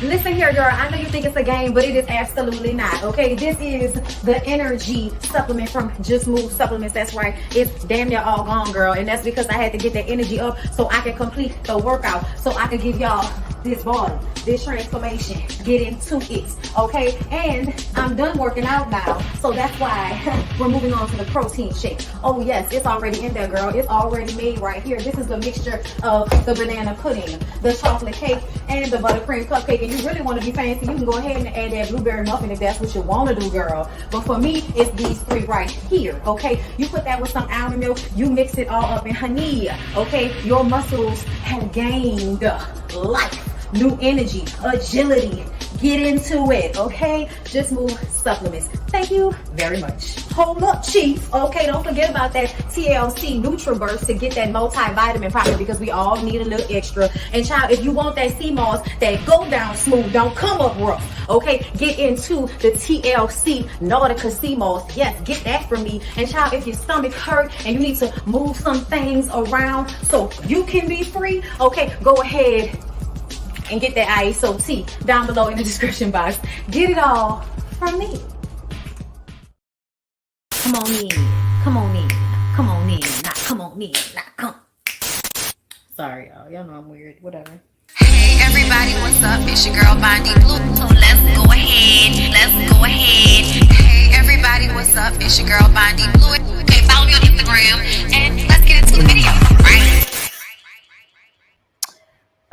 Listen here, girl. I know you think it's a game, but it is absolutely not. Okay, this is the energy supplement from Just Move Supplements. That's right. It's damn near all gone, girl, and that's because I had to get that energy up so I can complete the workout, so I can give y'all this body, this transformation, get into it. Okay, and I'm done working out now, so that's why we're moving on to the protein shake. Oh yes, it's already in there, girl. It's already made right here. This is the mixture of the banana pudding, the chocolate cake, and the buttercream cupcake. And you really want to be fancy, you can go ahead and add that blueberry muffin if that's what you want to do, girl. But for me, it's these three right here. Okay, you put that with some almond milk, you mix it all up in honey. Okay, your muscles have gained life, new energy, agility. Get into it, okay? Just Move Supplements. Thank you very much. Hold up, Chief. Okay, don't forget about that TLC NutriBurst to get that multivitamin powder, because we all need a little extra. And child, if you want that sea moss that go down smooth, don't come up rough, okay? Get into the TLC Nautica sea moss. Yes, get that from me. And child, if your stomach hurt and you need to move some things around so you can be free, okay, go ahead and get that ISO tea down below in the description box. Get it all from me. Come on in, come on in, come on in, not come on in, not come. Sorry, y'all know I'm weird, whatever. Hey everybody, what's up? It's your girl BondyBlue. So let's go ahead. Hey everybody, what's up? It's your girl BondyBlue. Okay, follow me on Instagram and let's get into the video, right?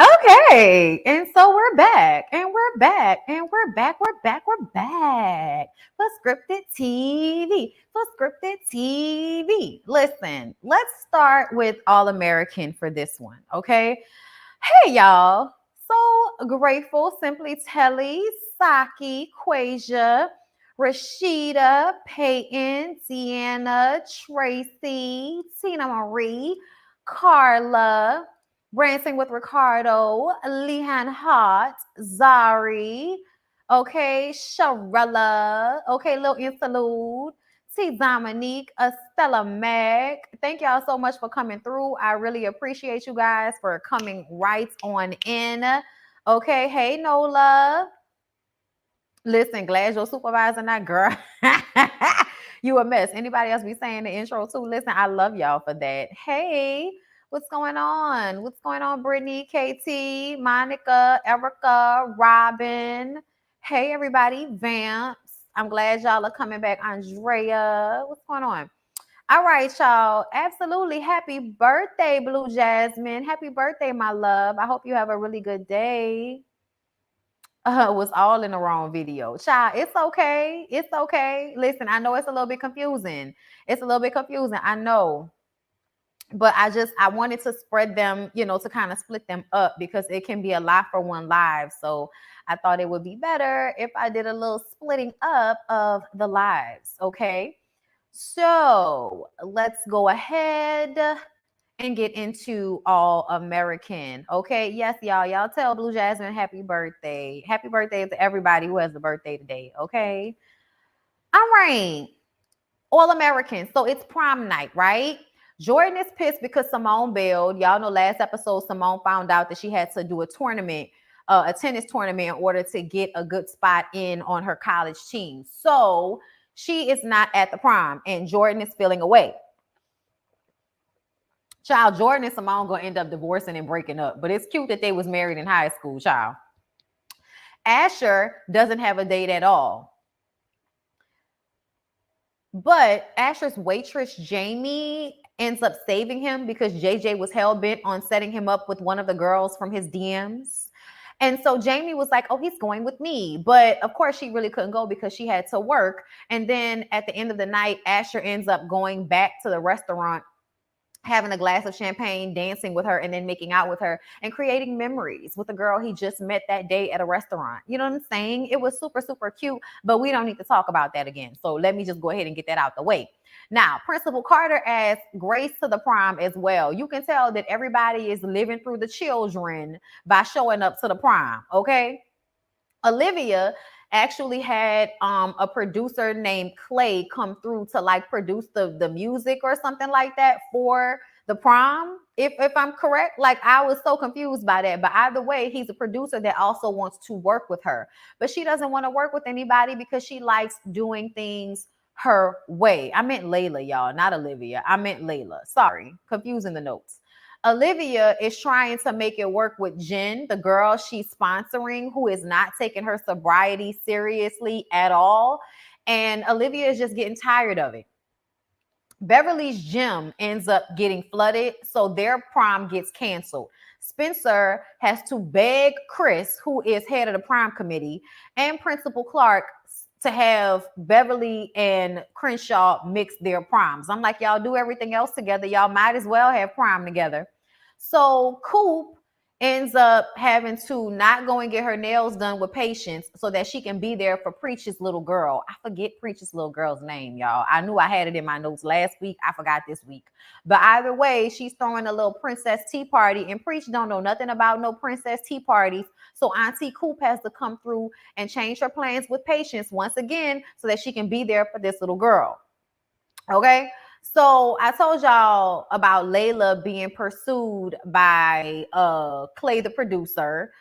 Okay, and so we're back for scripted TV. Listen, let's start with All American for this one, okay? Hey, y'all. So grateful, Simply Telly, Saki, Quasia, Rashida, Peyton, Deanna, Tracy, Tina Marie, Carla, Brancing with Ricardo, Lehan Hot, Zari, okay, Sharella, okay, Lil Interlude, T. Dominique, Estella Mac. Thank y'all so much for coming through. I really appreciate you guys for coming right on in. Okay, hey Nola. Listen, glad your supervisor not, girl. You a mess. Anybody else be saying the intro too? Listen, I love y'all for that. Hey, what's going on? What's going on, Brittany, KT, Monica, Erica, Robin? Hey, everybody, Vamps. I'm glad y'all are coming back. Andrea, what's going on? All right, y'all. Absolutely. Happy birthday, Blue Jasmine. Happy birthday, my love. I hope you have a really good day. Was all in the wrong video. Child, it's okay. It's okay. Listen, I know it's a little bit confusing. I know. But I wanted to spread them, to kind of split them up, because it can be a lot for one live. So I thought it would be better if I did a little splitting up of the lives. Okay. So let's go ahead and get into All American. Okay. Yes, y'all. Y'all tell Blue Jasmine happy birthday. Happy birthday to everybody who has a birthday today. Okay. All right. All American. So it's prom night, right? Jordan is pissed because Simone bailed. Y'all know last episode, Simone found out that she had to do a tournament, a tennis tournament, in order to get a good spot in on her college team. So she is not at the prom, and Jordan is feeling away. Child, Jordan and Simone gonna end up divorcing and breaking up, but it's cute that they was married in high school, child. Asher doesn't have a date at all. But Asher's waitress, Jamie, ends up saving him because JJ was hell-bent on setting him up with one of the girls from his DMs. And so Jamie was like, oh, he's going with me. But of course, she really couldn't go because she had to work. And then at the end of the night, Asher ends up going back to the restaurant, having a glass of champagne, dancing with her, and then making out with her and creating memories with a girl he just met that day at a restaurant. You know what I'm saying? It was super, super cute, but we don't need to talk about that again. So let me just go ahead and get that out the way. Now, Principal Carter adds Grace to the prom as well. You can tell that everybody is living through the children by showing up to the prom, okay? Olivia actually had a producer named Clay come through to like produce the music or something like that for the prom, if I'm correct. Like, I was so confused by that. But either way, he's a producer that also wants to work with her. But she doesn't want to work with anybody because she likes doing things her way. I meant Layla, y'all, not Olivia. I meant Layla. Sorry, confusing the notes. Olivia is trying to make it work with Jen, the girl she's sponsoring, who is not taking her sobriety seriously at all. And Olivia is just getting tired of it. Beverly's gym ends up getting flooded, so their prom gets canceled. Spencer has to beg Chris, who is head of the prom committee, and Principal Clark to have Beverly and Crenshaw mix their proms. I'm like, y'all do everything else together. Y'all might as well have prom together. So Coop ends up having to not go and get her nails done with Patience so that she can be there for Preach's little girl. I forget Preach's little girl's name, y'all. I knew I had it in my notes last week. I forgot this week. But either way, she's throwing a little princess tea party, and Preach don't know nothing about no princess tea parties. So Auntie Coop has to come through and change her plans with Patience once again so that she can be there for this little girl. Okay. So I told y'all about Layla being pursued by Clay, the producer.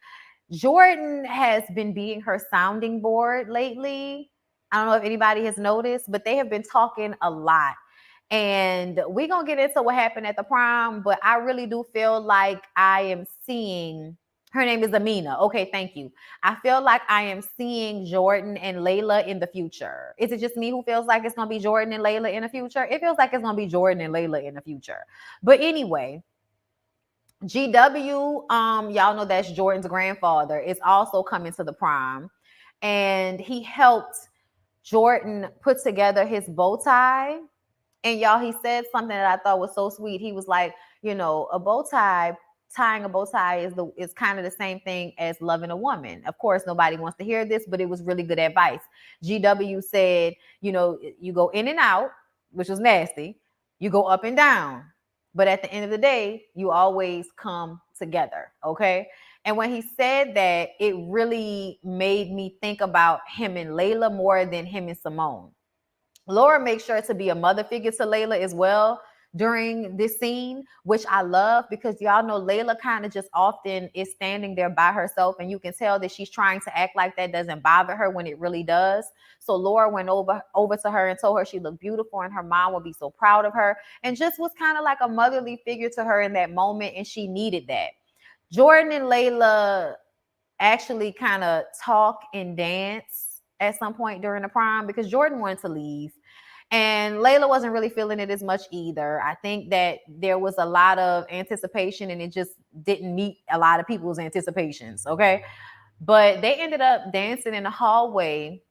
Jordan has been being her sounding board lately. I don't know if anybody has noticed, but they have been talking a lot. And we're going to get into what happened at the prom, but I really do feel like I am seeing, her name is Amina. Okay, thank you. I feel like I am seeing Jordan and Layla in the future. Is it just me who feels like it's going to be Jordan and Layla in the future? It feels like it's going to be Jordan and Layla in the future. But anyway, GW, y'all know that's Jordan's grandfather, is also coming to the prom. And he helped Jordan put together his bow tie. And y'all, he said something that I thought was so sweet. He was like, you know, a bow tie, tying a bow tie is kind of the same thing as loving a woman. Of course, nobody wants to hear this, but it was really good advice. GW said, you know, you go in and out, which was nasty. You go up and down. But at the end of the day, you always come together. Okay. And when he said that, it really made me think about him and Layla more than him and Simone. Laura makes sure to be a mother figure to Layla as well during this scene, which I love because y'all know Layla kind of just often is standing there by herself, and you can tell that she's trying to act like that doesn't bother her when it really does. So Laura went over to her and told her she looked beautiful and her mom would be so proud of her, and just was kind of like a motherly figure to her in that moment, and she needed that. Jordan and Layla actually kind of talk and dance at some point during the prom because Jordan wanted to leave. And Layla wasn't really feeling it as much either. I think that there was a lot of anticipation and it just didn't meet a lot of people's anticipations, okay? But they ended up dancing in the hallway,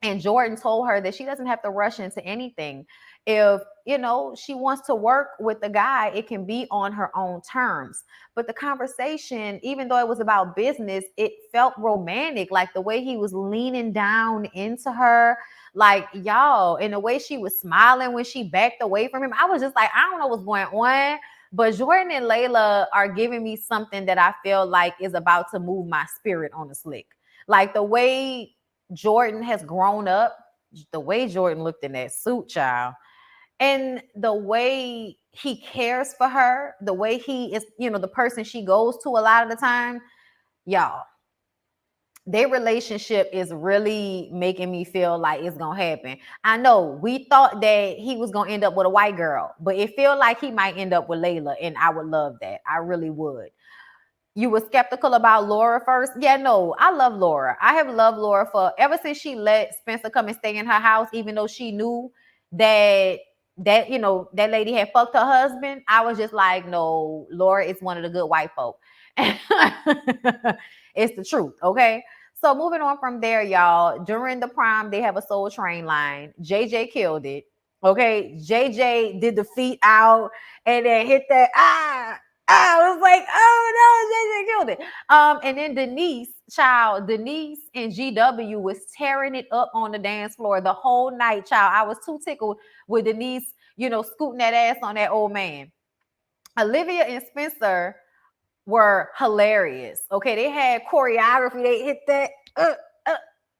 and Jordan told her that she doesn't have to rush into anything. If, you know, she wants to work with the guy, it can be on her own terms. But the conversation, even though it was about business, it felt romantic, like the way he was leaning down into her, like, y'all, and the way she was smiling when she backed away from him. I was just like, I don't know what's going on. But Jordan and Layla are giving me something that I feel like is about to move my spirit on the slick. Like the way Jordan has grown up, the way Jordan looked in that suit, child, and the way he cares for her, the way he is, you know, the person she goes to a lot of the time, y'all, their relationship is really making me feel like it's gonna happen. I know we thought that he was gonna end up with a white girl, but it feels like he might end up with Layla, and I would love that. I really would. You were skeptical about Laura first? Yeah, no, I love Laura. I have loved Laura for ever since she let Spencer come and stay in her house, even though she knew that you know that lady had fucked her husband. I was just like, no, Laura is one of the good white folk. It's the truth, okay? So moving on from there, y'all. During the prom, they have a Soul Train line. JJ killed it. Okay, JJ did the feet out and then hit that I was like, oh no, JJ killed it. And then Denise and GW was tearing it up on the dance floor the whole night, child. I was too tickled with Denise, you know, scooting that ass on that old man. Olivia and Spencer were hilarious. Okay, they had choreography. They hit that.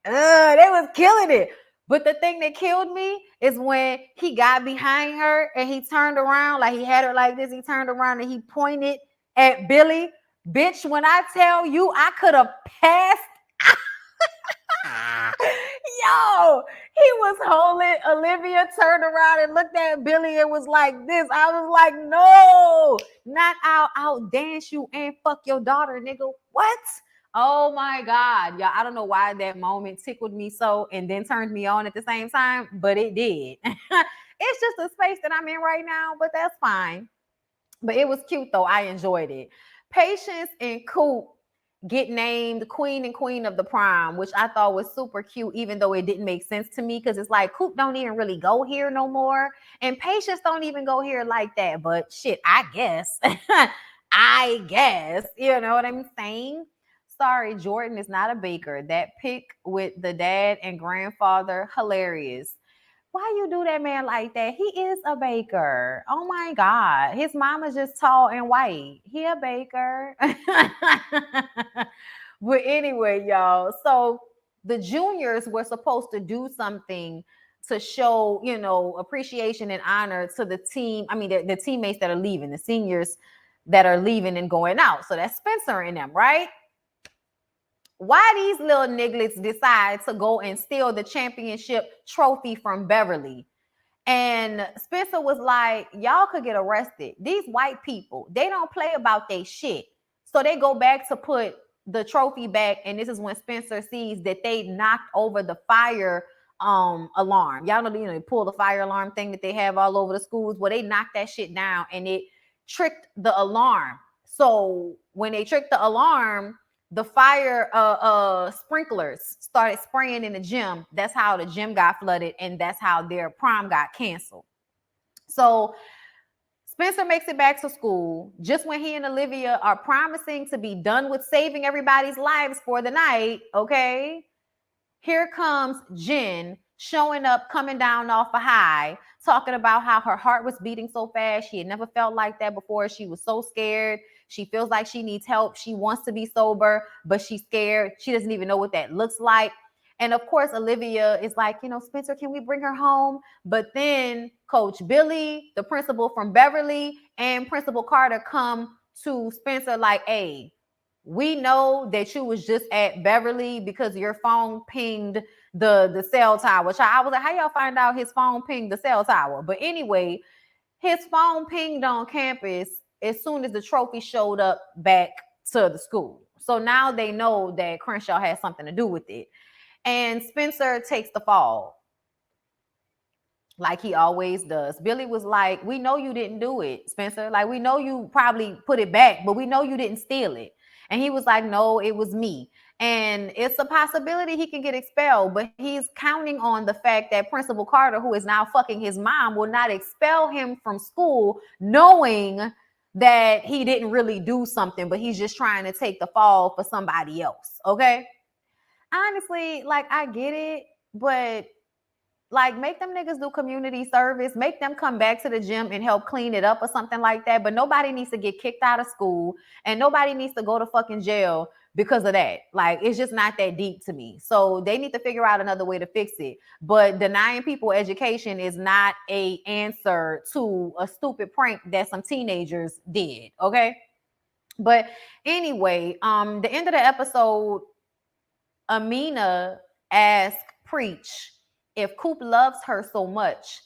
They was killing it. But the thing that killed me is when he got behind her and he turned around, like he had her like this. He turned around and he pointed at Billy. Bitch, when I tell you I could have passed, yo, he was holding Olivia, turned around and looked at Billy and was like this. I was like, no, not I'll dance you and fuck your daughter, nigga. What? Oh my God. Y'all, I don't know why that moment tickled me so and then turned me on at the same time, but it did. It's just a space that I'm in right now, but that's fine. But it was cute though. I enjoyed it. Patience and Coop get named queen and queen of the prom, which I thought was super cute, even though it didn't make sense to me because it's like Coop don't even really go here no more, and Patience don't even go here like that. But shit, I guess, I guess, you know what I'm saying? Sorry, Jordan is not a baker. That pic with the dad and grandfather, hilarious. Why you do that man like that? He is a baker. Oh my God. His mama's just tall and white. He a baker. But anyway, y'all. So the juniors were supposed to do something to show, appreciation and honor to the team. I mean, the teammates that are leaving, the seniors that are leaving and going out. So that's Spencer and them, right? Why these little nigglets decide to go and steal the championship trophy from Beverly? And Spencer was like, y'all could get arrested. These white people, they don't play about their shit. So they go back to put the trophy back. And this is when Spencer sees that they knocked over the fire alarm. Y'all know, they pull the fire alarm thing that they have all over the schools. Well, they knocked that shit down and it tricked the alarm. So when they tricked the alarm, the fire sprinklers started spraying in the gym. That's how the gym got flooded, and that's how their prom got canceled. So Spencer makes it back to school just when he and Olivia are promising to be done with saving everybody's lives for the night. Okay, here comes Jen showing up, coming down off a high, talking about how her heart was beating so fast. She had never felt like that before. She was so scared. She feels like she needs help. She wants to be sober, but she's scared. She doesn't even know what that looks like. And of course, Olivia is like, Spencer, can we bring her home? But then Coach Billy, the principal from Beverly, and Principal Carter come to Spencer like, hey, we know that you was just at Beverly because your phone pinged the cell tower. Which I was like, how y'all find out his phone pinged the cell tower? But anyway, his phone pinged on campus as soon as the trophy showed up back to the school. So now they know that Crenshaw has something to do with it. And Spencer takes the fall like he always does. Billy was like, we know you didn't do it, Spencer. Like, we know you probably put it back, but we know you didn't steal it. And he was like, no, it was me. And it's a possibility he can get expelled, but he's counting on the fact that Principal Carter, who is now fucking his mom, will not expel him from school, knowing that he didn't really do something, but he's just trying to take the fall for somebody else. Okay. Honestly, like, I get it, but like, make them niggas do community service, make them come back to the gym and help clean it up or something like that. But nobody needs to get kicked out of school and nobody needs to go to fucking jail because of that. Like, it's just not that deep to me. So they need to figure out another way to fix it. But denying people education is not a answer to a stupid prank that some teenagers did. Okay. But anyway, the end of the episode, Amina asked Preach, if Coop loves her so much,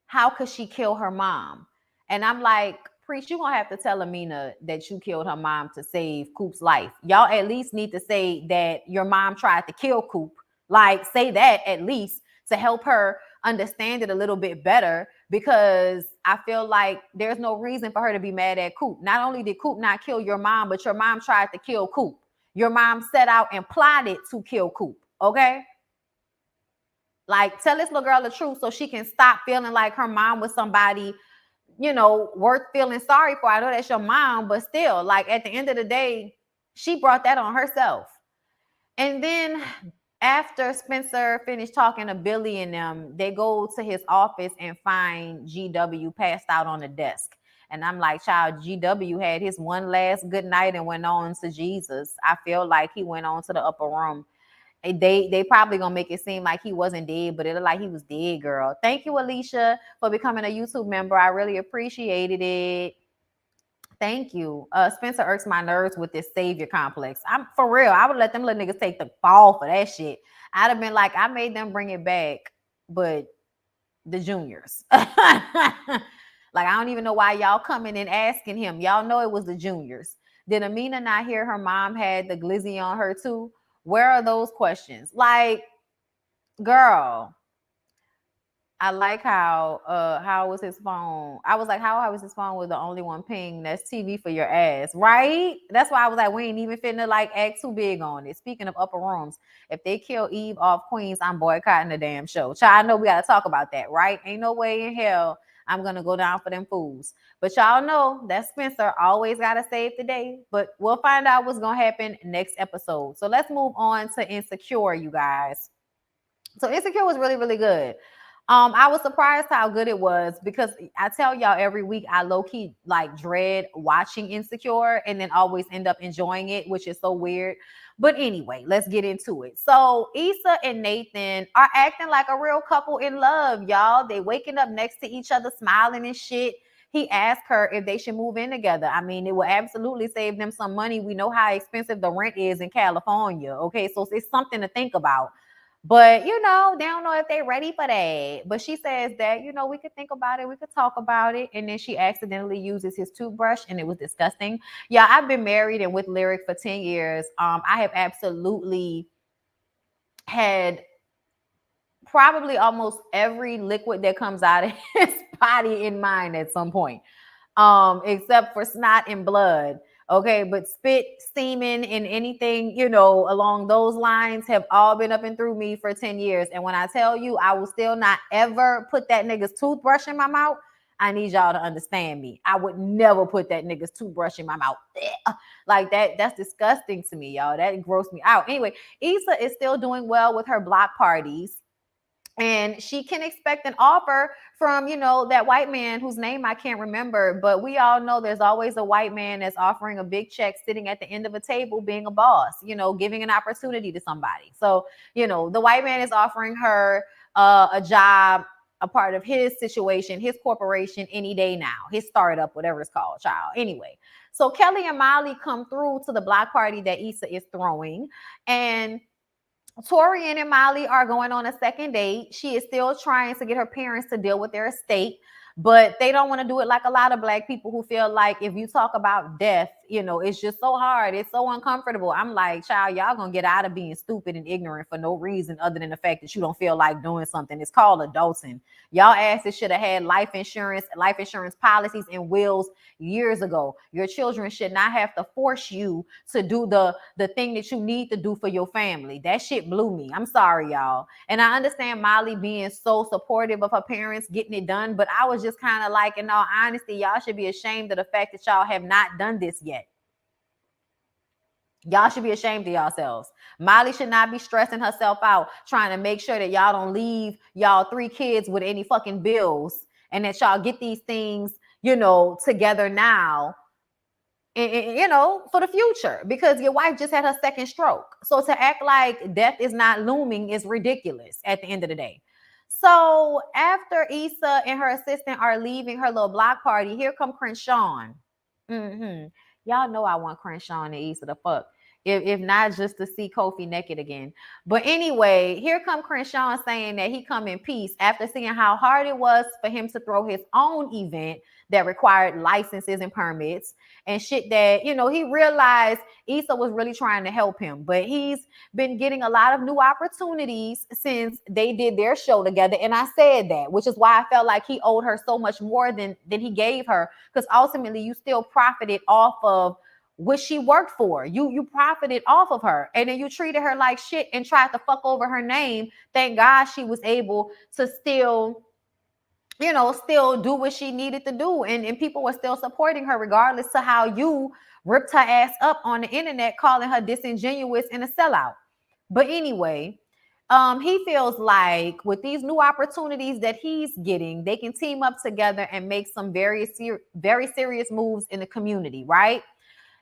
how could she kill her mom? And I'm like, Preach, you're going to have to tell Amina that you killed her mom to save Coop's life. Y'all at least need to say that your mom tried to kill Coop. Like, say that at least to help her understand it a little bit better, because I feel like there's no reason for her to be mad at Coop. Not only did Coop not kill your mom, but your mom tried to kill Coop. Your mom set out and plotted to kill Coop. Okay? Like, tell this little girl the truth so she can stop feeling like her mom was somebody, worth feeling sorry for. I know that's your mom, but still, like, at the end of the day, she brought that on herself. And then after Spencer finished talking to Billy and them, they go to his office and find GW passed out on the desk. And I'm like, child, GW had his one last good night and went on to Jesus. I feel like he went on to the upper room. They probably gonna make it seem like he wasn't dead, but it looked like he was dead, girl. Thank you, Alicia, for becoming a YouTube member. I really appreciated it. Thank you. Spencer irks my nerves with this savior complex. I'm for real. I would let them little niggas take the fall for that shit. I'd have been like, I made them bring it back, but the juniors. Like, I don't even know why y'all coming and asking him. Y'all know it was the juniors. Did Amina not hear her mom had the glizzy on her too? Where are those questions? Like, girl, I like how was his phone? I was like, how was his phone was the only one ping? That's TV for your ass, right? That's why I was like, we ain't even finna like act too big on it. Speaking of upper rooms, if they kill Eve off Queens, I'm boycotting the damn show. Child, I know we gotta talk about that, right? Ain't no way in hell I'm gonna go down for them fools. But y'all know that Spencer always gotta save the day. But we'll find out what's gonna happen next episode. So let's move on to Insecure, you guys. So Insecure was really, really good. I was surprised how good it was because I tell y'all every week I low key like dread watching Insecure and then always end up enjoying it, which is so weird. But anyway, let's get into it. So Issa and Nathan are acting like a real couple in love, y'all. They waking up next to each other, smiling and shit. He asked her if they should move in together. I mean, it will absolutely save them some money. We know how expensive the rent is in California. Okay, so it's something to think about. But they don't know if they're ready for that. But she says that, we could think about it, we could talk about it. And then she accidentally uses his toothbrush and it was disgusting. Yeah, I've been married and with Lyric for 10 years. I have absolutely had probably almost every liquid that comes out of his body in mine at some point. Except for snot and blood. Okay, but spit, semen, and anything, along those lines have all been up and through me for 10 years. And when I tell you I will still not ever put that nigga's toothbrush in my mouth, I need y'all to understand me. I would never put that nigga's toothbrush in my mouth. Like that. That's disgusting to me, y'all. That grossed me out. Anyway, Issa is still doing well with her block parties. And she can expect an offer from, that white man whose name I can't remember. But we all know there's always a white man that's offering a big check sitting at the end of a table being a boss, giving an opportunity to somebody. So, the white man is offering her a job, a part of his situation, his corporation any day now, his startup, whatever it's called, child. Anyway, so Kelly and Molly come through to the block party that Issa is throwing. And Torian and Molly are going on a second date. She is still trying to get her parents to deal with their estate, but they don't want to do it like a lot of Black people who feel like if you talk about death, it's just so hard. It's so uncomfortable. I'm like, child, y'all gonna get out of being stupid and ignorant for no reason other than the fact that you don't feel like doing something. It's called adulting. Y'all asses should have had life insurance policies and wills years ago. Your children should not have to force you to do the thing that you need to do for your family. That shit blew me. I'm sorry, y'all. And I understand Molly being so supportive of her parents getting it done, but I was just kind of like, in all honesty, y'all should be ashamed of the fact that y'all have not done this yet. Y'all should be ashamed of yourselves. Molly should not be stressing herself out trying to make sure that y'all don't leave y'all 3 kids with any fucking bills and that y'all get these things, together now, for the future, because your wife just had her second stroke. So to act like death is not looming is ridiculous at the end of the day. So after Issa and her assistant are leaving her little block party, here come Crenshaw. Y'all know I want Crenshaw and Issa to fuck. If not just to see Kofi naked again. But anyway, here come Crenshaw saying that he come in peace after seeing how hard it was for him to throw his own event that required licenses and permits and shit that, he realized Issa was really trying to help him. But he's been getting a lot of new opportunities since they did their show together. And I said that, which is why I felt like he owed her so much more than he gave her. Because ultimately you still profited off of what she worked for. You profited off of her, and then you treated her like shit and tried to fuck over her name. Thank God she was able to still do what she needed to do, and people were still supporting her regardless to how you ripped her ass up on the internet, calling her disingenuous and a sellout. But anyway, he feels like with these new opportunities that he's getting, they can team up together and make some very serious moves in the community, right?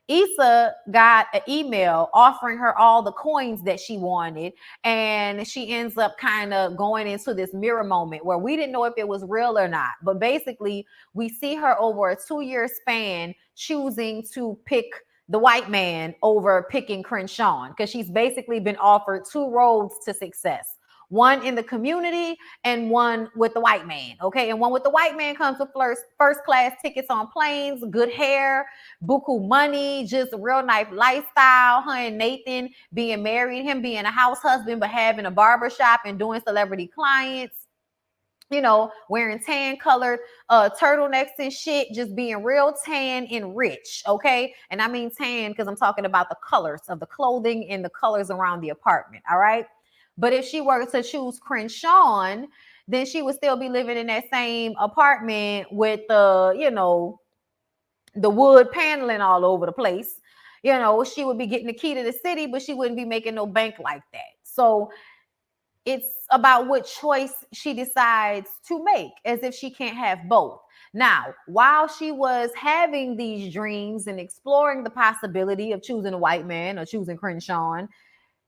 Issa got an email offering her all the coins that she wanted, and she ends up kind of going into this mirror moment where we didn't know if it was real or not. But basically, we see her over a 2-year span choosing to pick the white man over picking Crenshaw, because she's basically been offered two roads to success. One in the community and one with the white man. Okay. And one with the white man comes with first class tickets on planes, good hair, buku money, just a real nice lifestyle. Her and Nathan being married, him being a house husband, but having a barbershop and doing celebrity clients, wearing tan colored turtlenecks and shit, just being real tan and rich. Okay. And I mean tan because I'm talking about the colors of the clothing and the colors around the apartment. All right. But if she were to choose Crenshaw, then she would still be living in that same apartment with the wood paneling all over the place. She would be getting the key to the city, but she wouldn't be making no bank like that. So it's about what choice she decides to make, as if she can't have both. Now, while she was having these dreams and exploring the possibility of choosing a white man or choosing Crenshaw,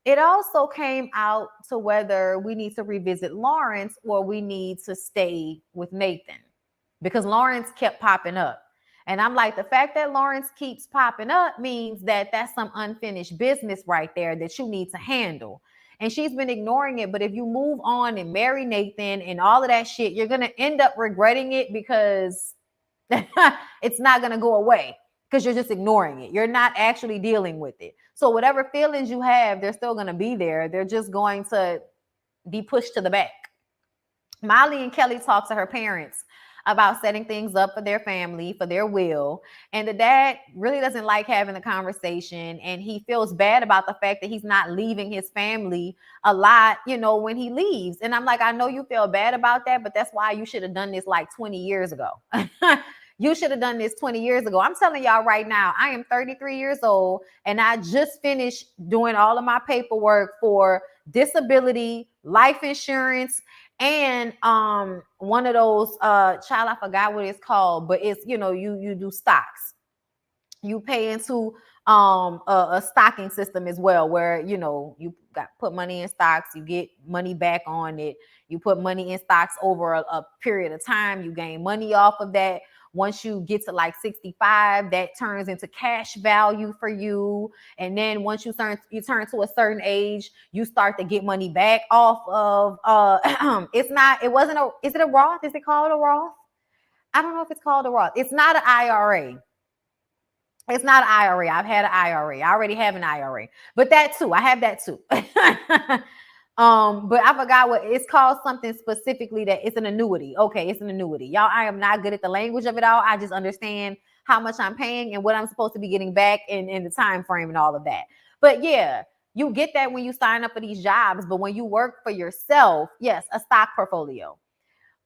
it also came out to whether we need to revisit Lawrence or we need to stay with Nathan, because Lawrence kept popping up. And I'm like, the fact that Lawrence keeps popping up means that that's some unfinished business right there that you need to handle. And she's been ignoring it. But if you move on and marry Nathan and all of that shit, you're going to end up regretting it, because it's not going to go away, because you're just ignoring it. You're not actually dealing with it. So whatever feelings you have, they're still going to be there. They're just going to be pushed to the back. Molly and Kelly talked to her parents about setting things up for their family, for their will. And the dad really doesn't like having the conversation. And he feels bad about the fact that he's not leaving his family a lot, when he leaves. And I'm like, I know you feel bad about that, but that's why you should have done this like 20 years ago. You should have done this 20 years ago. I'm telling y'all right now, I am 33 years old and I just finished doing all of my paperwork for disability, life insurance, and one of those child, I forgot what it's called, but it's you do stocks. You pay into a stocking system as well, where you got put money in stocks, you get money back on it. You put money in stocks over a period of time, you gain money off of that. Once you get to like 65, that turns into cash value for you. And then once you turn to a certain age, you start to get money back off of is it a Roth? Is it called a Roth? I don't know if it's called a Roth. It's not an IRA. It's not an IRA. I've had an IRA. I already have an IRA. But that too, I have that too. But I forgot what it's called, something specifically that it's an annuity. Okay, it's an annuity. Y'all, I am not good at the language of it all. I just understand how much I'm paying and what I'm supposed to be getting back in the time frame and all of that. But yeah, you get that when you sign up for these jobs. But when you work for yourself, yes, a stock portfolio.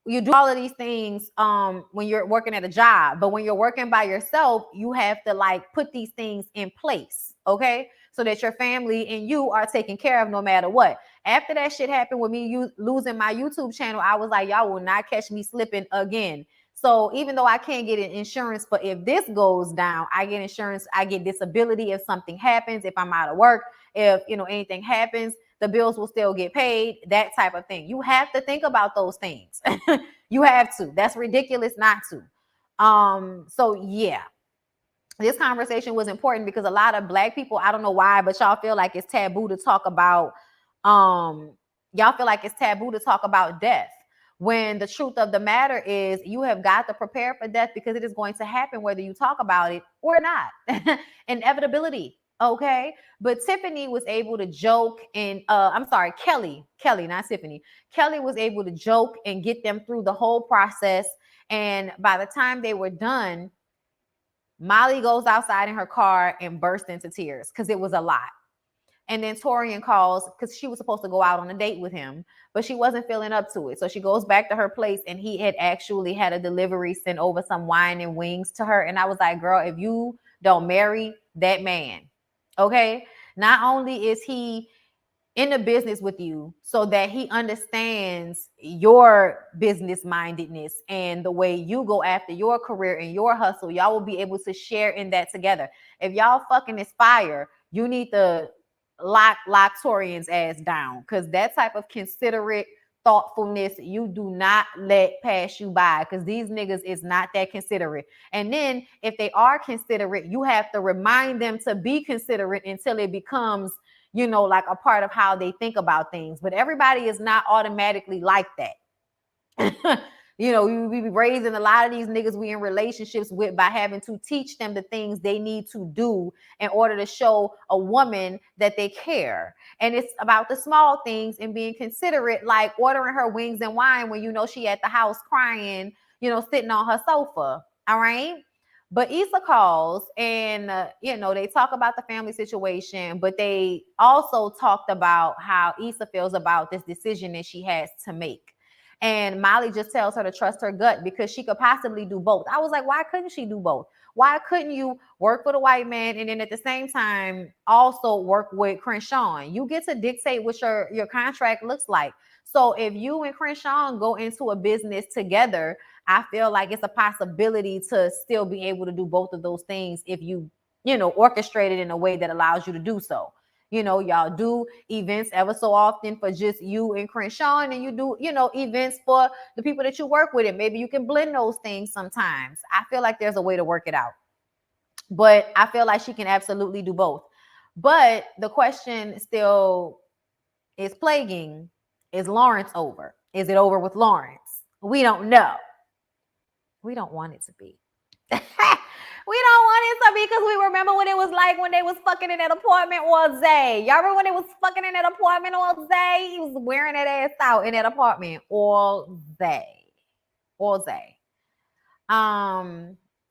You do all of these things when you're working at a job, but when you're working by yourself, you have to like put these things in place, okay? So that your family and you are taken care of no matter what. After that shit happened with me losing my YouTube channel, I was like, y'all will not catch me slipping again. So even though I can't get an insurance, but if this goes down, I get insurance, I get disability if something happens, if I'm out of work, if anything happens, the bills will still get paid, that type of thing. You have to think about those things. You have to. That's ridiculous not to. So yeah, this conversation was important because a lot of Black people, I don't know why, but y'all feel like it's taboo to talk about, death. When the truth of the matter is you have got to prepare for death, because it is going to happen whether you talk about it or not. Inevitability. Okay. But Tiffany was able to joke and Kelly, not Tiffany. Kelly was able to joke and get them through the whole process. And by the time they were done, Molly goes outside in her car and burst into tears because it was a lot. And then Torian calls because she was supposed to go out on a date with him, but she wasn't feeling up to it. So she goes back to her place and he had actually had a delivery sent over some wine and wings to her. And I was like, girl, if you don't marry that man, okay, not only is he in the business with you so that he understands your business mindedness and the way you go after your career and your hustle. Y'all will be able to share in that together. If y'all fucking aspire, you need to lock Torian's ass down, because that type of considerate thoughtfulness you do not let pass you by, because these niggas is not that considerate. And then if they are considerate, you have to remind them to be considerate until it becomes, you know, like a part of how they think about things. But everybody is not automatically like that. You know, we be raising a lot of these niggas we in relationships with by having to teach them the things they need to do in order to show a woman that they care. And it's about the small things and being considerate, like ordering her wings and wine when you know she at the house crying, you know, sitting on her sofa. All right. But Issa calls and, you know, they talk about the family situation, but they also talked about how Issa feels about this decision that she has to make. And Molly just tells her to trust her gut because she could possibly do both. I was like, why couldn't she do both? Why couldn't you work for the white man and then at the same time also work with Crenshaw? You get to dictate what your contract looks like. So if you and Crenshaw go into a business together, I feel like it's a possibility to still be able to do both of those things if you know, orchestrate it in a way that allows you to do so. You know, y'all do events ever so often for just you and Crenshaw, and you do, you know, events for the people that you work with, and maybe you can blend those things sometimes. I feel like there's a way to work it out, but I feel like she can absolutely do both. But the question still is plaguing: is Lawrence over? Is it over with Lawrence? We don't know. We don't want it to be. We don't want it to be, because we remember what it was like when they was fucking in that apartment, or Zay. Y'all remember when they was fucking in that apartment, or Zay? He was wearing that ass out in that apartment, or Zay. Or Zay.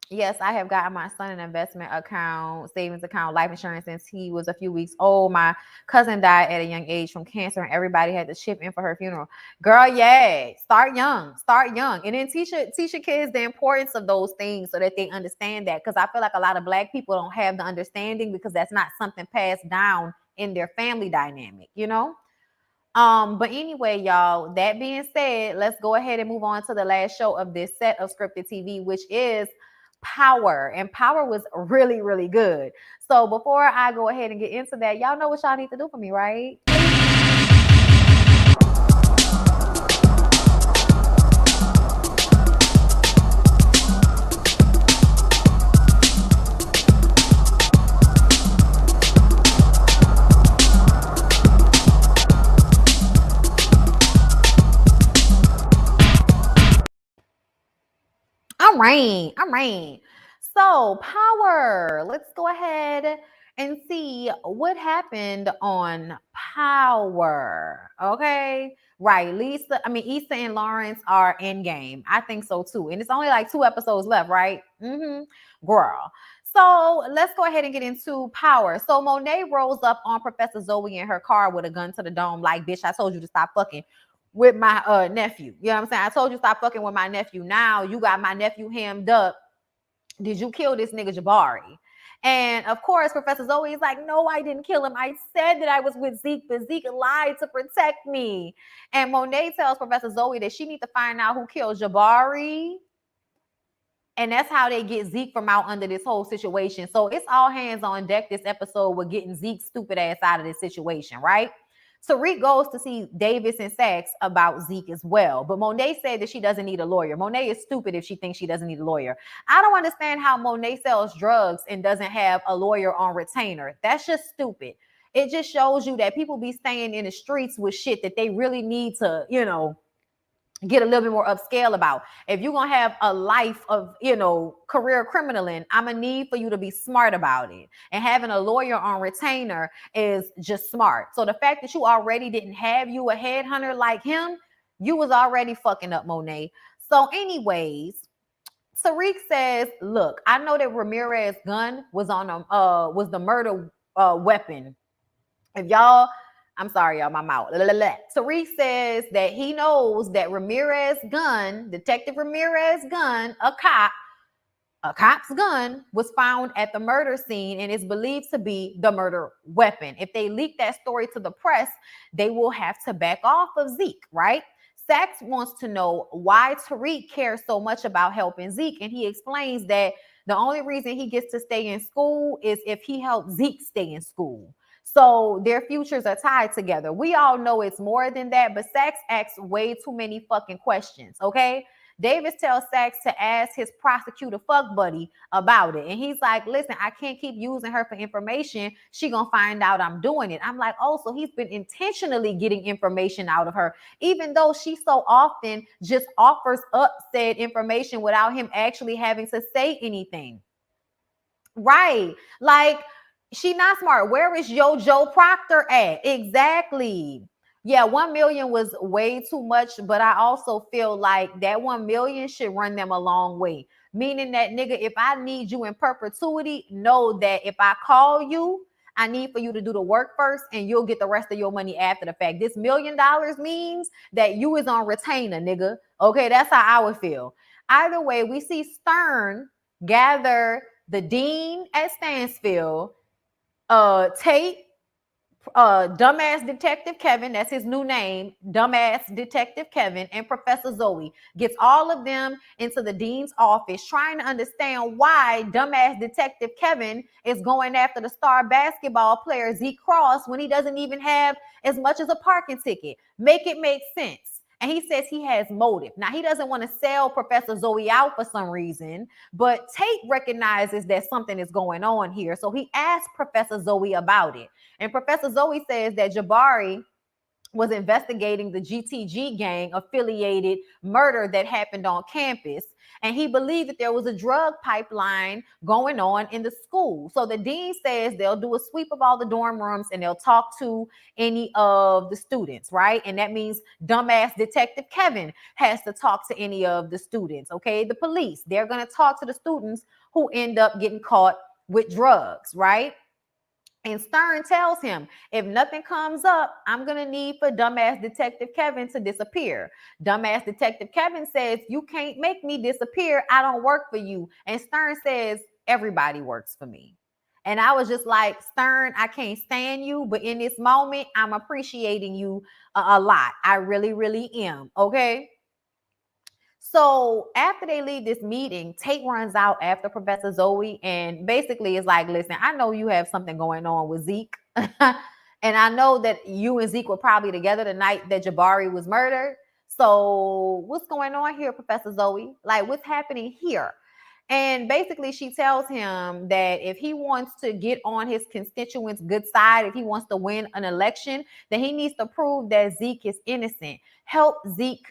Yes, I have gotten my son an investment account, savings account, life insurance since he was a few weeks old. My cousin died at a young age from cancer, and everybody had to chip in for her funeral. Girl, yeah, start young, and then teach your kids the importance of those things so that they understand that. Because I feel like a lot of Black people don't have the understanding because that's not something passed down in their family dynamic, you know. But anyway, y'all, that being said, let's go ahead and move on to the last show of this set of scripted TV, which is Power. And Power was really, really good. So before I go ahead and get into that, y'all know what y'all need to do for me, right? All right. So, Power. Let's go ahead and see what happened on Power. Okay. Right. Issa and Lawrence are in game. I think so too. And it's only like 2 episodes left, right? Girl. So let's go ahead and get into Power. So Monet rolls up on Professor Zoe in her car with a gun to the dome, like, bitch, I told you to stop fucking with my nephew. You know what I'm saying? I told you stop fucking with my nephew. Now you got my nephew hemmed up. Did you kill this nigga Jabari? And of course, Professor Zoe is like, no, I didn't kill him. I said that I was with Zeke, but Zeke lied to protect me. And Monet tells Professor Zoe that she needs to find out who killed Jabari. And that's how they get Zeke from out under this whole situation. So it's all hands on deck this episode with getting Zeke's stupid ass out of this situation, right? Tariq goes to see Davis and Sachs about Zeke as well. But Monet said that she doesn't need a lawyer. Monet is stupid if she thinks she doesn't need a lawyer. I don't understand how Monet sells drugs and doesn't have a lawyer on retainer. That's just stupid. It just shows you that people be staying in the streets with shit that they really need to, you know, get a little bit more upscale about. If you're gonna have a life of, you know, career criminaling, I'm gonna need for you to be smart about it. And having a lawyer on retainer is just smart. So the fact that you already didn't have you a headhunter like him, you was already fucking up, Monet. So anyways, Tariq says, look, I know that Ramirez's gun was on was the murder weapon. If y'all, I'm sorry, y'all, my mouth. Tariq says that he knows that Ramirez's gun, Detective Ramirez's gun, a cop, A cop's gun was found at the murder scene and is believed to be the murder weapon. If they leak that story to the press, they will have to back off of Zeke, right? Sachs wants to know why Tariq cares so much about helping Zeke, and he explains that the only reason he gets to stay in school is if he helps Zeke stay in school. So their futures are tied together. We all know it's more than that, but Sachs asks way too many fucking questions, okay? Davis tells Sachs to ask his prosecutor fuck buddy about it. And he's like, listen, I can't keep using her for information. She gonna find out I'm doing it. I'm like, oh, so he's been intentionally getting information out of her, even though she so often just offers up said information without him actually having to say anything. Right. Like, she not smart. Where is Yo Joe Proctor at? Exactly. Yeah, 1 million was way too much, but I also feel like that 1 million should run them a long way. Meaning that, nigga, if I need you in perpetuity, know that if I call you, I need for you to do the work first and you'll get the rest of your money after the fact. This $1 million means that you is on retainer, nigga. Okay, that's how I would feel. Either way, we see Stern gather the dean at Stansfield, Tate, dumbass detective Kevin, that's his new name, dumbass detective Kevin, and Professor Zoe, gets all of them into the dean's office trying to understand why dumbass detective Kevin is going after the star basketball player Zeke Cross when he doesn't even have as much as a parking ticket. Make it make sense. And he says he has motive. Now, he doesn't want to sell Professor Zoe out for some reason, but Tate recognizes that something is going on here. So he asks Professor Zoe about it. And Professor Zoe says that Jabari was investigating the GTG gang affiliated murder that happened on campus. And he believed that there was a drug pipeline going on in the school. So the dean says they'll do a sweep of all the dorm rooms and they'll talk to any of the students, right? And that means dumbass detective Kevin has to talk to any of the students, okay? The police, they're going to talk to the students who end up getting caught with drugs, right? And Stern tells him, if nothing comes up, I'm going to need for dumbass detective Kevin to disappear. Dumbass detective Kevin says, you can't make me disappear. I don't work for you. And Stern says, everybody works for me. And I was just like, Stern, I can't stand you, but in this moment, I'm appreciating you a lot. I really, really am. Okay. So after they leave this meeting, Tate runs out after Professor Zoe and basically is like, listen, I know you have something going on with Zeke. And I know that you and Zeke were probably together the night that Jabari was murdered. So what's going on here, Professor Zoe? Like, what's happening here? And basically, she tells him that if he wants to get on his constituents' good side, if he wants to win an election, then he needs to prove that Zeke is innocent. Help Zeke,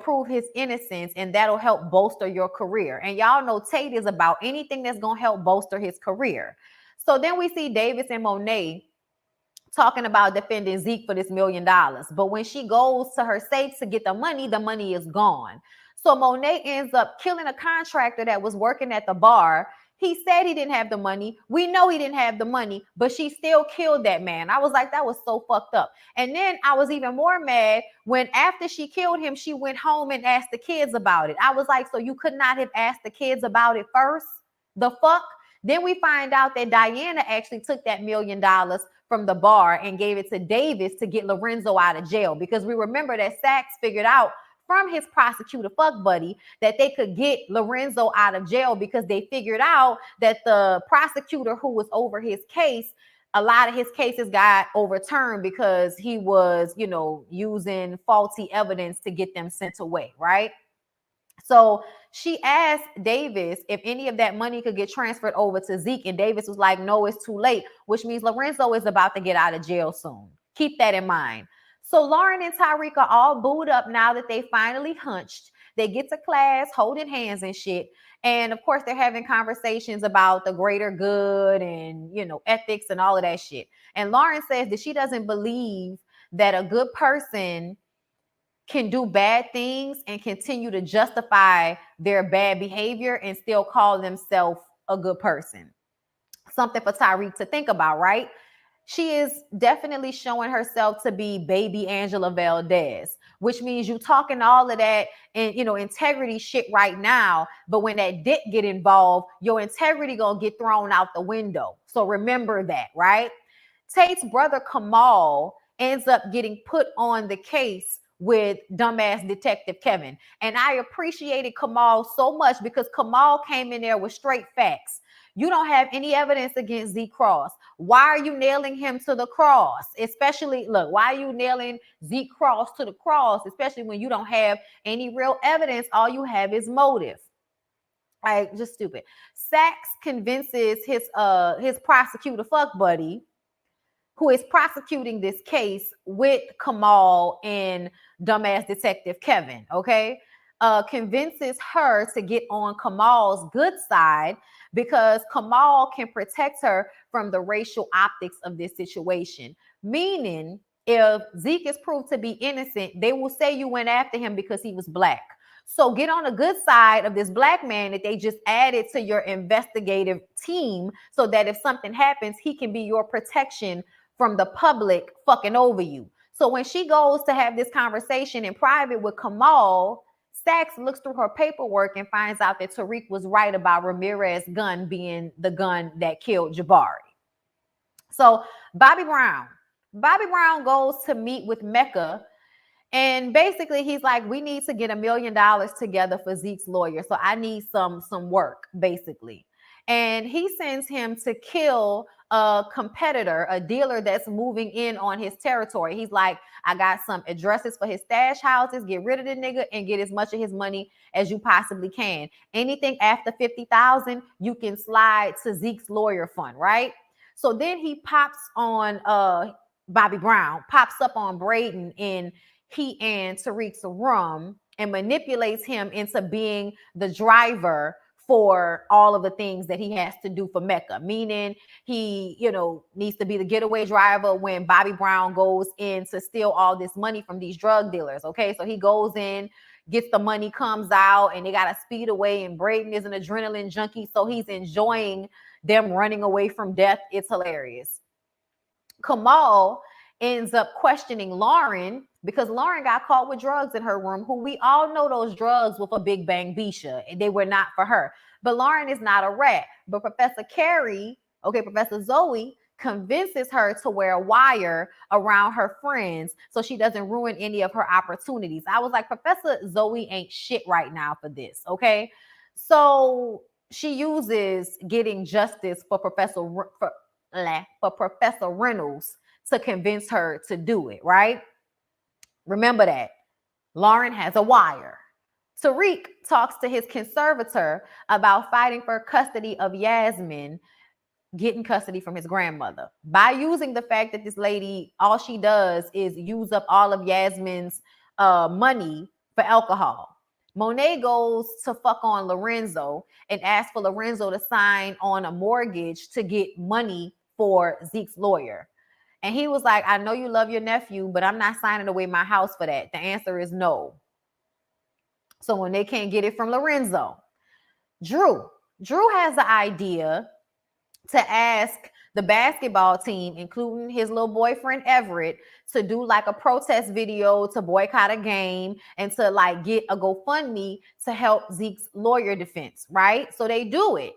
prove his innocence, and that'll help bolster your career. And y'all know Tate is about anything that's going to help bolster his career. So then we see Davis and Monet talking about defending Zeke for this $1 million. But when she goes to her safe to get the money is gone. So Monet ends up killing a contractor that was working at the bar. He said he didn't have the money. We know he didn't have the money, but she still killed that man. I was like, that was so fucked up. And then I was even more mad when after she killed him, she went home and asked the kids about it. I was like, so you could not have asked the kids about it first? The fuck? Then we find out that Diana actually took that $1 million from the bar and gave it to Davis to get Lorenzo out of jail, because we remember that Sachs figured out from his prosecutor fuck buddy that they could get Lorenzo out of jail because they figured out that the prosecutor who was over his case, a lot of his cases got overturned because he was, using faulty evidence to get them sent away, right? So she asked Davis if any of that money could get transferred over to Zeke, and Davis was like, no, it's too late, which means Lorenzo is about to get out of jail soon. Keep that in mind. So Lauren and Tyreek are all booed up now that they finally hunched. They get to class holding hands and shit. And of course, they're having conversations about the greater good and, ethics and all of that shit. And Lauren says that she doesn't believe that a good person can do bad things and continue to justify their bad behavior and still call themselves a good person. Something for Tyreek to think about, right? she is definitely showing herself to be baby Angela Valdez, which means you talking all of that and integrity shit right now, but when that dick get involved, your integrity gonna get thrown out the window. So remember that, right? Tate's brother Kamal ends up getting put on the case with dumbass detective Kevin. And I appreciated Kamal so much because Kamal came in there with straight facts. You don't have any evidence against Z Cross. Why are you nailing him to the cross? Especially, look, why are you nailing Z Cross to the cross? Especially when you don't have any real evidence. All you have is motive. Like, just stupid. Sachs convinces his prosecutor fuck buddy, who is prosecuting this case with Kamal and dumbass detective Kevin, okay? Convinces her to get on Kamal's good side because Kamal can protect her from the racial optics of this situation. Meaning, if Zeke is proved to be innocent, they will say you went after him because he was black. So get on the good side of this black man that they just added to your investigative team so that if something happens, he can be your protection from the public fucking over you. So when she goes to have this conversation in private with Kamal, Sachs looks through her paperwork and finds out that Tariq was right about Ramirez's gun being the gun that killed Jabari. So Bobby Brown goes to meet with Mecca, and basically he's like, we need to get $1 million together for Zeke's lawyer. So I need some work, basically. And he sends him to kill a competitor, a dealer that's moving in on his territory. He's like, I got some addresses for his stash houses. Get rid of the nigga and get as much of his money as you possibly can. Anything after 50,000, you can slide to Zeke's lawyer fund, right? So then he pops on Bobby Brown, pops up on Braden in he and Tariq's room and manipulates him into being the driver for all of the things that he has to do for Mecca, meaning he, needs to be the getaway driver when Bobby Brown goes in to steal all this money from these drug dealers. Okay, so he goes in, gets the money, comes out, and they got to speed away. And Braden is an adrenaline junkie, so he's enjoying them running away from death. It's hilarious. Kamal ends up questioning Lauren because Lauren got caught with drugs in her room, who we all know those drugs were for Big Bang Bisha, and they were not for her. But Lauren is not a rat. But Professor Zoe convinces her to wear a wire around her friends so she doesn't ruin any of her opportunities. I was like, Professor Zoe ain't shit right now for this, okay? So she uses getting justice for Professor Reynolds to convince her to do it, right? Remember that. Lauren has a wire. Tariq talks to his conservator about fighting for custody of Yasmin, getting custody from his grandmother. By using the fact that this lady, all she does is use up all of Yasmin's money for alcohol. Monet goes to fuck on Lorenzo and asks for Lorenzo to sign on a mortgage to get money for Zeke's lawyer. And he was like, I know you love your nephew, but I'm not signing away my house for that. The answer is no. So when they can't get it from Lorenzo, Drew has the idea to ask the basketball team, including his little boyfriend Everett, to do like a protest video to boycott a game and to like get a GoFundMe to help Zeke's lawyer defense, right? So they do it.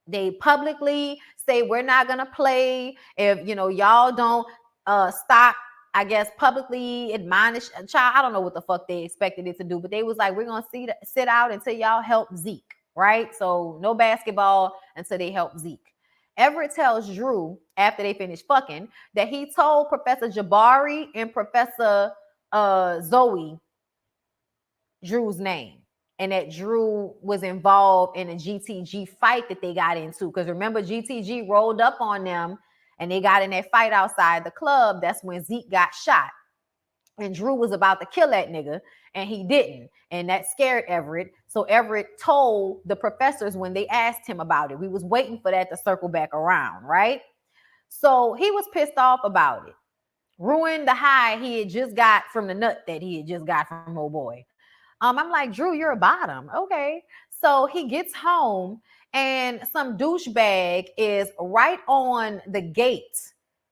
They publicly say, we're not going to play if, y'all don't stop, I guess, publicly admonish a child. I don't know what the fuck they expected it to do, but they was like, we're going to sit out until y'all help Zeke, right? So no basketball until they help Zeke. Everett tells Drew, after they finish fucking, that he told Professor Jabari and Professor Zoe Drew's name, and that Drew was involved in a GTG fight that they got into. Because remember, GTG rolled up on them and they got in that fight outside the club. That's when Zeke got shot. And Drew was about to kill that nigga, and he didn't. And that scared Everett. So Everett told the professors when they asked him about it. We was waiting for that to circle back around, right? So he was pissed off about it. Ruined the high he had just got from the nut that he had just got from old boy. I'm like, Drew, you're a bottom. Okay. So he gets home and some douchebag is right on the gate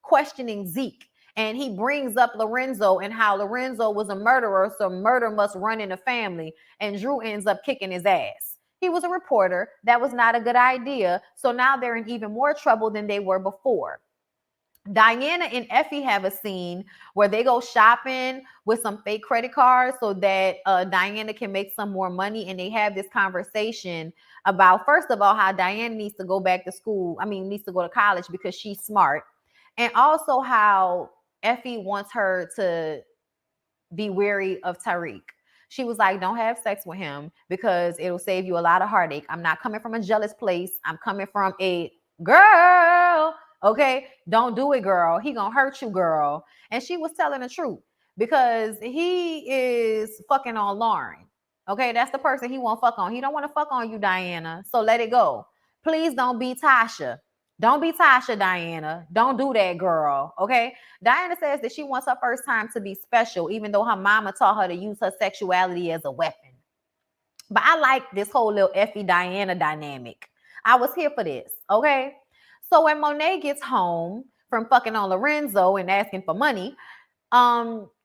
questioning Zeke. And he brings up Lorenzo and how Lorenzo was a murderer, so murder must run in the family. And Drew ends up kicking his ass. He was a reporter. That was not a good idea. So now they're in even more trouble than they were before. Diana and Effie have a scene where they go shopping with some fake credit cards so that Diana can make some more money. And they have this conversation about, first of all, how Diana needs to go back to school. I mean, needs to go to college because she's smart. And also how Effie wants her to be wary of Tariq. She was like, don't have sex with him because it'll save you a lot of heartache. I'm not coming from a jealous place. I'm coming from a girl. Okay, don't do it, girl. He gonna hurt you, girl. And she was telling the truth because he is fucking on Lauren. Okay, that's the person he won't fuck on. He don't want to fuck on you, Diana. So let it go. Please don't be Tasha. Don't be Tasha, Diana. Don't do that, girl. Okay. Diana says that she wants her first time to be special, even though her mama taught her to use her sexuality as a weapon. But I like this whole little Effie Diana dynamic. I was here for this. Okay. So when Monet gets home from fucking on Lorenzo and asking for money,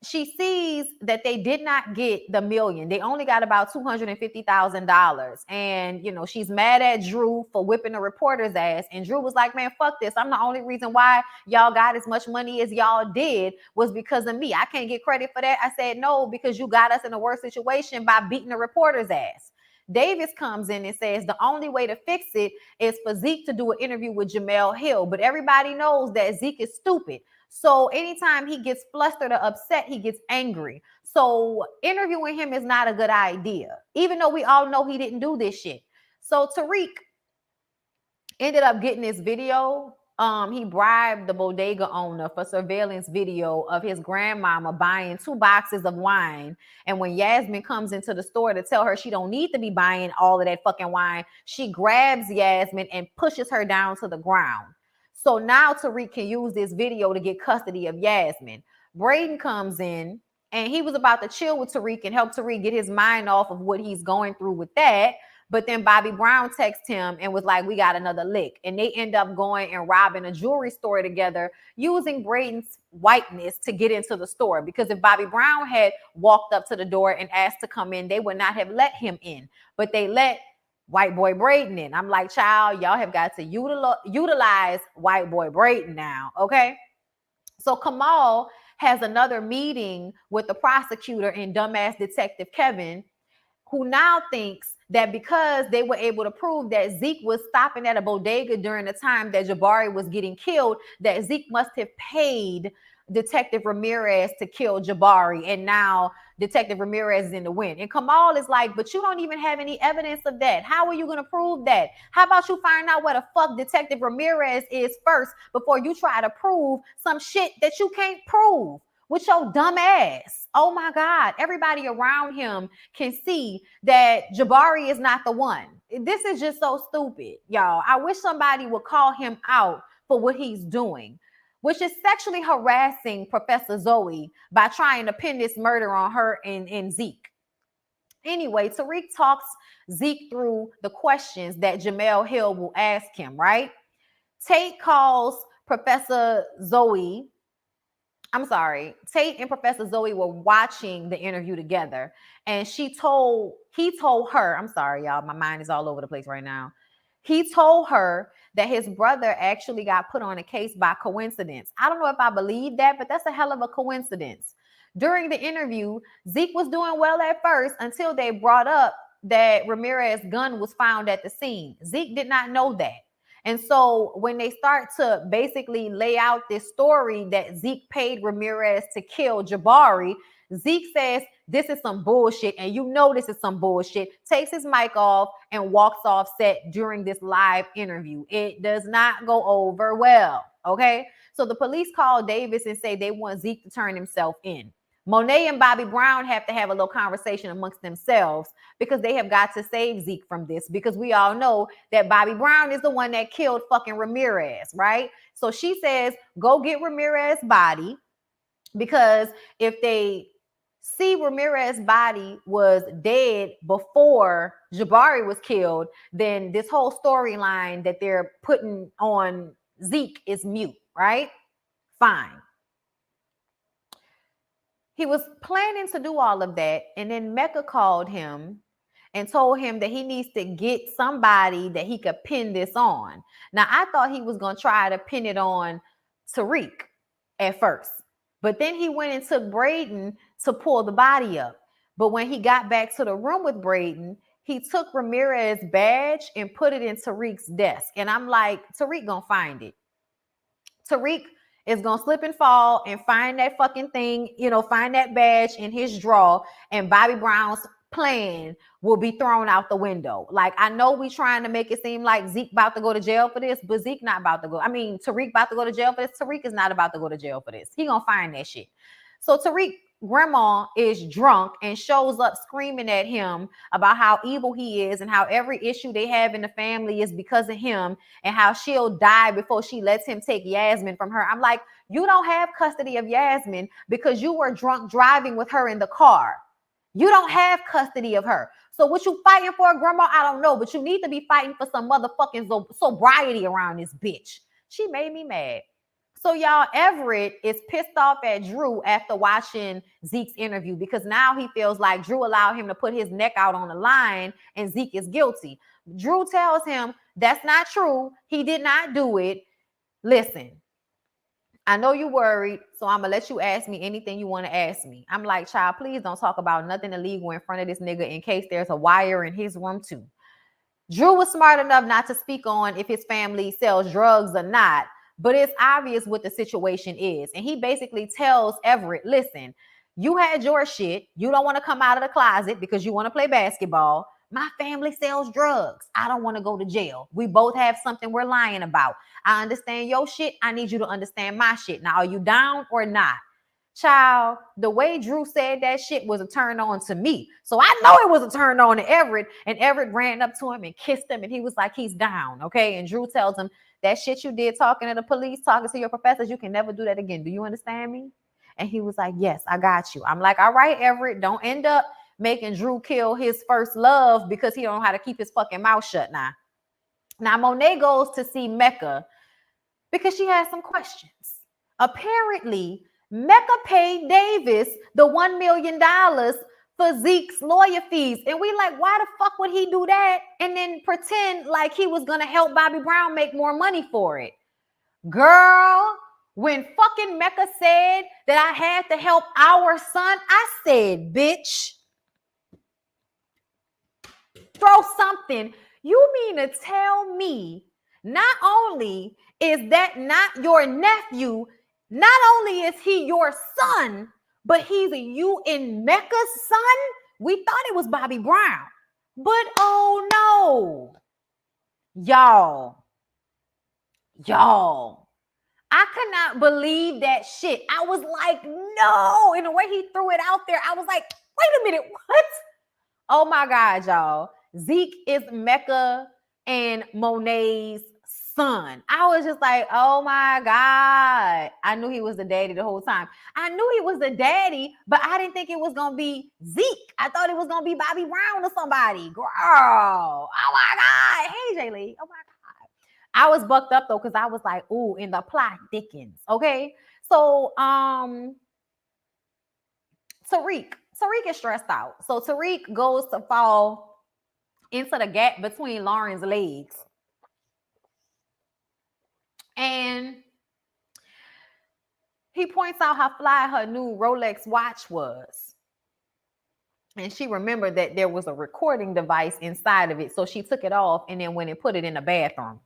she sees that they did not get the million. They only got about $250,000. And, you know, she's mad at Drew for whipping the reporter's ass. And Drew was like, man, fuck this. I'm the only reason why y'all got as much money as y'all did was because of me. I can't get credit for that. I said, no, because you got us in a worse situation by beating the reporter's ass. Davis comes in and says the only way to fix it is for Zeke to do an interview with Jamel Hill. But everybody knows that Zeke is stupid. So anytime he gets flustered or upset, he gets angry. So interviewing him is not a good idea, even though we all know he didn't do this shit. So Tariq ended up getting this video. He bribed the bodega owner for surveillance video of his grandmama buying 2 boxes of wine. And when Yasmin comes into the store to tell her she don't need to be buying all of that fucking wine, she grabs Yasmin and pushes her down to the ground. So now Tariq can use this video to get custody of Yasmin. Braden comes in and he was about to chill with Tariq and help Tariq get his mind off of what he's going through with that. But then Bobby Brown texted him and was like, we got another lick. And they end up going and robbing a jewelry store together using Braden's whiteness to get into the store. Because if Bobby Brown had walked up to the door and asked to come in, they would not have let him in. But they let white boy Braden in. I'm like, child, y'all have got to utilize white boy Braden now, okay? So Kamal has another meeting with the prosecutor and dumbass detective Kevin, who now thinks that because they were able to prove that Zeke was stopping at a bodega during the time that Jabari was getting killed, that Zeke must have paid Detective Ramirez to kill Jabari, and now Detective Ramirez is in the win. And Kamal is like, but you don't even have any evidence of that. How are you going to prove that? How about you find out what the fuck Detective Ramirez is first before you try to prove some shit that you can't prove with your dumb ass? Oh my God. Everybody around him can see that Jabari is not the one. This is just so stupid, y'all. I wish somebody would call him out for what he's doing, which is sexually harassing Professor Zoe by trying to pin this murder on her and Zeke. Anyway, Tariq talks Zeke through the questions that Jamel Hill will ask him, right? Tate calls Professor Zoe. Tate and Professor Zoe were watching the interview together, and he told her, I'm sorry, y'all, my mind is all over the place right now. He told her that his brother actually got put on a case by coincidence. I don't know if I believe that, but that's a hell of a coincidence. During the interview, Zeke was doing well at first until they brought up that Ramirez's gun was found at the scene. Zeke did not know that. And so when they start to basically lay out this story that Zeke paid Ramirez to kill Jabari, Zeke says, this is some bullshit, and you know this is some bullshit, takes his mic off and walks off set during this live interview. It does not go over well, okay? So the police call Davis and say they want Zeke to turn himself in. Monet and Bobby Brown have to have a little conversation amongst themselves because they have got to save Zeke from this, because we all know that Bobby Brown is the one that killed fucking Ramirez, right? So she says, go get Ramirez's body, because if they see Ramirez's body was dead before Jabari was killed, then this whole storyline that they're putting on Zeke is mute, right? Fine. He was planning to do all of that, and then Mecca called him and told him that he needs to get somebody that he could pin this on. Now, I thought he was going to try to pin it on Tariq at first, but then he went and took Braden to pull the body up. But when he got back to the room with Braden, he took Ramirez's badge and put it in Tariq's desk. And I'm like, Tariq gonna find it. Tariq is gonna slip and fall and find that fucking thing, find that badge in his drawer, and Bobby Brown's plan will be thrown out the window. Like, I know we trying to make it seem like Zeke about to go to jail for this, but Zeke not about to go. I mean, Tariq about to go to jail for this. Tariq is not about to go to jail for this. He gonna find that shit. So Tariq grandma is drunk and shows up screaming at him about how evil he is and how every issue they have in the family is because of him and how she'll die before she lets him take Yasmin from her. I'm like, you don't have custody of Yasmin because you were drunk driving with her in the car. You don't have custody of her. So what you fighting for, grandma? I don't know, but you need to be fighting for some motherfucking sobriety around this bitch. She made me mad. So y'all, Everett is pissed off at Drew after watching Zeke's interview because now he feels like Drew allowed him to put his neck out on the line and Zeke is guilty. Drew tells him that's not true. He did not do it. Listen, I know you're worried, so I'm going to let you ask me anything you want to ask me. I'm like, child, please don't talk about nothing illegal in front of this nigga in case there's a wire in his room too. Drew was smart enough not to speak on if his family sells drugs or not, but it's obvious what the situation is. And he basically tells Everett, listen, you had your shit. You don't want to come out of the closet because you want to play basketball. My family sells drugs. I don't want to go to jail. We both have something we're lying about. I understand your shit. I need you to understand my shit. Now, are you down or not? Child, the way Drew said that shit was a turn on to me. So I know it was a turn on to Everett. And Everett ran up to him and kissed him. And he was like, he's down. Okay. And Drew tells him, that shit you did talking to the police, talking to your professors, you can never do that again. Do you understand me? And he was like, yes, I got you. I'm like, all right, Everett, don't end up making Drew kill his first love because he don't know how to keep his fucking mouth shut now. Now, Monet goes to see Mecca because she has some questions. Apparently, Mecca paid Davis the $1 million for Zeke's lawyer fees. And we like, why the fuck would he do that and then pretend like he was going to help Bobby Brown make more money for it? Girl, when fucking Mecca said that I had to help our son, I said, bitch, throw something. You mean to tell me not only is that not your nephew, not only is he your son, but he's you and Mecca's son? We thought it was Bobby Brown. But oh no. Y'all. I could not believe that shit. I was like, no. And the way he threw it out there, I was like, wait a minute, what? Oh my God, y'all. Zeke is Mecca and Monet's son. I was just like, oh my God. I knew he was the daddy the whole time. I knew he was the daddy, but I didn't think it was going to be Zeke. I thought it was going to be Bobby Brown or somebody. Girl. Oh my God. Hey, Jaylee. Oh my God. I was bucked up though, because I was like, ooh, in the plot thickens. Okay. So Tariq is stressed out. So Tariq goes to fall into the gap between Lauren's legs. And he points out how fly her new Rolex watch was. And she remembered that there was a recording device inside of it. So she took it off and then went and put it in the bathroom.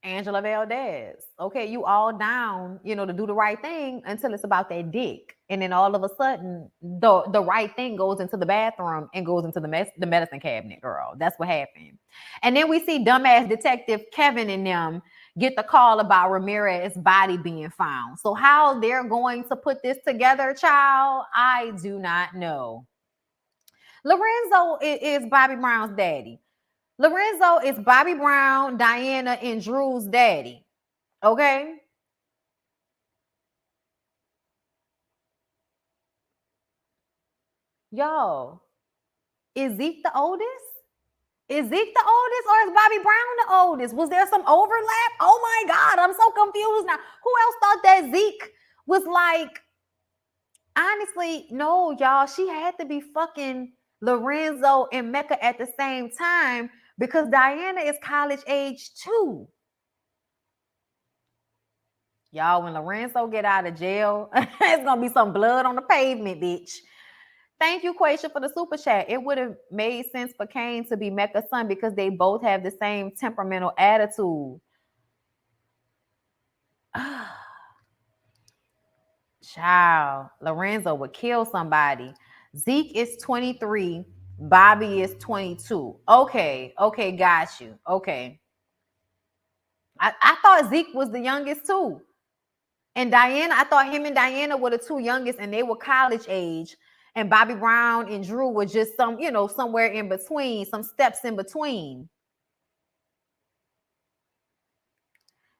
Angela Valdez. Okay, you all down, to do the right thing until it's about that dick. And then all of a sudden, the right thing goes into the bathroom and goes into the medicine cabinet, girl. That's what happened. And then we see dumbass detective Kevin and them get the call about Ramirez's body being found. So how they're going to put this together, child, I do not know. Lorenzo is Bobby Brown's daddy. Lorenzo is Bobby Brown, Diana, and Drew's daddy. Okay? Y'all, is Zeke the oldest? Is Zeke the oldest or is Bobby Brown the oldest? Was there some overlap? Oh my God, I'm so confused now. Who else thought that Zeke was like, honestly, no, y'all, she had to be fucking Lorenzo and Mecca at the same time because Diana is college age too. Y'all, when Lorenzo get out of jail, it's gonna be some blood on the pavement, bitch. Thank you, Quaisha, for the super chat. It would have made sense for Kane to be Mecca's son because they both have the same temperamental attitude. Child, Lorenzo would kill somebody. Zeke is 23. Bobby is 22. Okay, got you. Okay. I thought Zeke was the youngest too. And Diana, I thought him and Diana were the two youngest and they were college age. And Bobby Brown and Drew were just somewhere in between, some steps in between.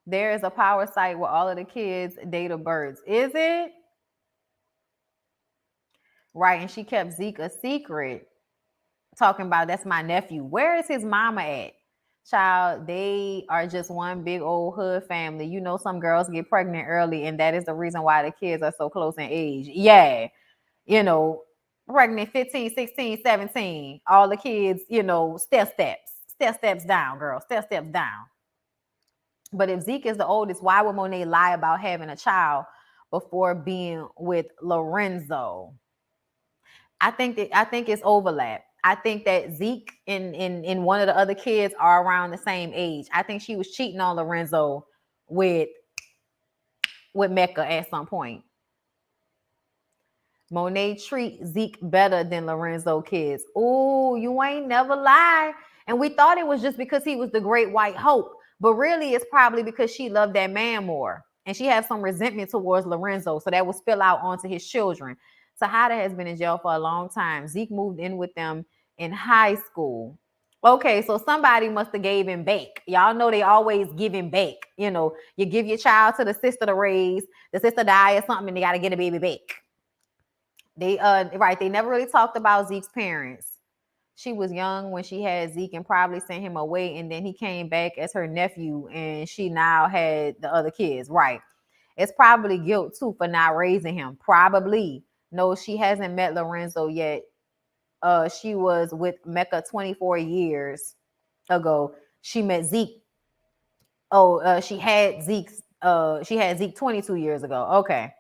There is a power site where all of the kids' date of births. Is it? Right, and she kept Zeke a secret, talking about that's my nephew. Where is his mama at? Child, they are just one big old hood family. You know, some girls get pregnant early, and that is the reason why the kids are so close in age. Yeah, pregnant 15, 16, 17. All the kids, steps down, girl, steps down. But if Zeke is the oldest, why would Monet lie about having a child before being with Lorenzo? I think it's overlap. I think that Zeke and one of the other kids are around the same age. I think she was cheating on Lorenzo with Mecca at some point. Monet treat Zeke better than Lorenzo kids. Oh, you ain't never lie. And we thought it was just because he was the great white hope. But really, it's probably because she loved that man more. And she has some resentment towards Lorenzo. So that will spill out onto his children. Tejada has been in jail for a long time. Zeke moved in with them in high school. Okay, so somebody must have gave him bake. Y'all know they always give him bake. You give your child to the sister to raise. The sister die or something and they got to get a baby bake. They never really talked about Zeke's parents. She was young when she had Zeke and probably sent him away, and then he came back as her nephew, and she now had the other kids. Right. It's probably guilt too for not raising him. Probably. No, she hasn't met Lorenzo yet. She was with Mecca 24 years ago. She met Zeke. She had Zeke 22 years ago. Okay.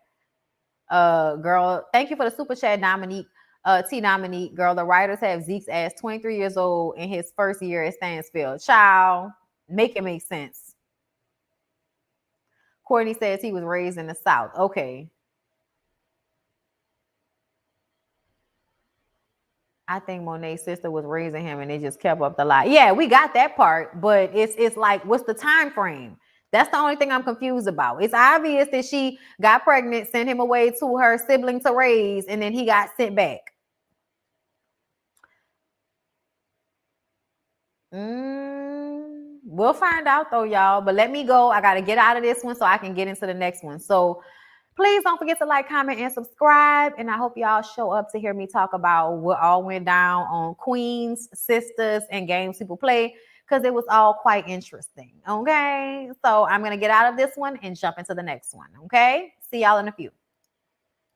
Girl, thank you for the super chat, Dominique. Dominique, girl, the writers have Zeke's ass 23 years old in his first year at Stansfield. Child, make it make sense. Courtney says he was raised in the South. Okay. I think Monet's sister was raising him and they just kept up the lie. Yeah, we got that part, but it's like, what's the time frame? That's the only thing I'm confused about. It's obvious that she got pregnant, sent him away to her sibling to raise, and then he got sent back. We'll find out though, y'all. But let me go. I got to get out of this one so I can get into the next one. So please don't forget to like, comment, and subscribe. And I hope y'all show up to hear me talk about what all went down on Queens, Sisters, and games people play, because it was all quite interesting. Okay. So I'm going to get out of this one and jump into the next one. Okay. See y'all in a few.